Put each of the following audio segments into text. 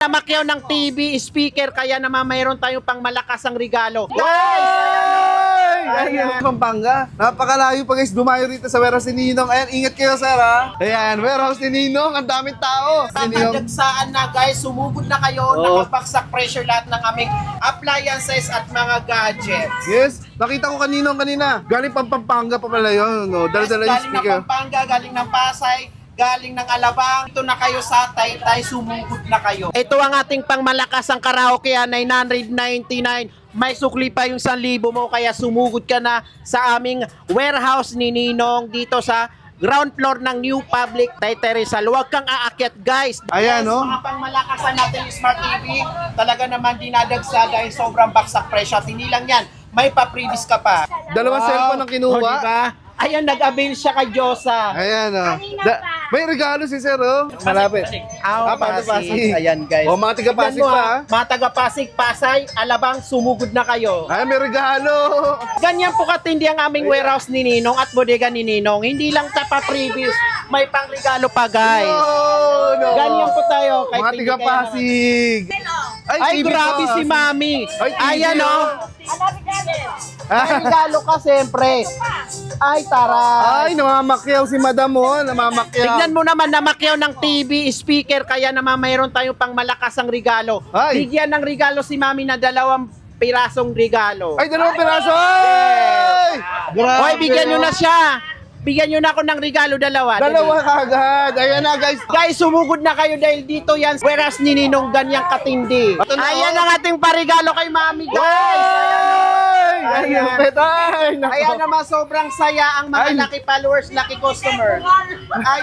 Namakyaw ng TV speaker, kaya naman mayroon tayong pang malakasang regalo. Ayan, Pampanga. Napakalayo pa guys, dumayo rito sa warehouse ni Ninong. Ayan, ingat kayo sir ha. Ayan, warehouse ni Ninong, ang daming tao. Si Ninong. Tatagagsaan na guys, sumugod na kayo, nakabagsak pressure lahat ng aming appliances at mga gadgets. Yes, nakita ko kaninong kanina. Galing pang Pampanga pa pala yun. No? Dala-dala yung Galing ng speaker. Pampanga, galing ng Pasay, galing ng Alabang. Ito na kayo sa Taytay, sumugod na kayo. Ito ang ating pangmalakasang karaoke, 999. May sukli pa yung 1,000 mo, kaya sumugod ka na sa aming warehouse ni Ninong dito sa ground floor ng New Public Taytay Rizal. Huwag kang aakyat guys. Ayan, no? Mga pangmalakasan natin yung Smart TV, talaga naman dinadagsa dahil sobrang baksak presyo. At hindi lang yan, may pa-previous ka pa. Dalawang cellphone ang kinuha. O, diba? Ayan, nag-avail siya kay Diyosa. Ayan may regalo si sir oh. Malapit. Paano Pasig? Ayan guys. O, mga taga Pasig Tignan mo, pa ha. mga taga Pasig, Pasay, Alabang, sumugod na kayo. Ayan, may regalo. Ganyan po katindi ang aming warehouse ni Ninong at bodega ni Ninong. Hindi lang tapa previous, may pang-regalo pa guys. No. Ganyan po tayo. Kahit Mga hindi taga kayo Pasig. Ay, TV grabe pa. si Mami. Ay, TV, Ayan o. oh. May regalo ka siyempre. Ay, tara. Ay, namamakyaw si madam oh. Namamakyaw. Tignan mo naman, namakyaw ng TV speaker, kaya naman mayroon tayong pang malakasang regalo. Ay. Bigyan ng regalo si Mami na 2 pirasong regalo. Ay, 2 piraso. Ay! Grabe. Hoy, bigyan nyo na siya. Bigyan nyo na ako ng regalo, 2. Dalawa kagad. Ayan na guys. Guys, sumugod na kayo dahil dito yan. Whereas ni Ninong ganyang katindi. Ito na, Ayan oh. ang ating parigalo kay Mami, guys. Ay, Ayan. ay, nako. Kaya naman sobrang saya ang mga Ay. lucky followers, lucky customer. Ay,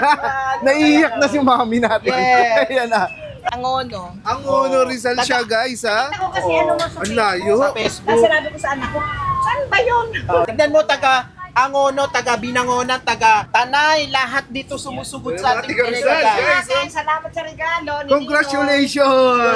Naiiyak na si mami natin. Yes. Ayan na. Angono. Ang Ono Rizal siya guys ha. Ako kasi ano mo sa Ang layo. sa Ang Facebook. sinabi ko sa anak ko, saan ba yun? Tignan mo, taga Angono, taga Binangonan, taga Tanay, lahat dito sumusugod sa Mga ating taga Rizal, talaga. guys. Salamat sa regalo. ni Ninong. Congratulations!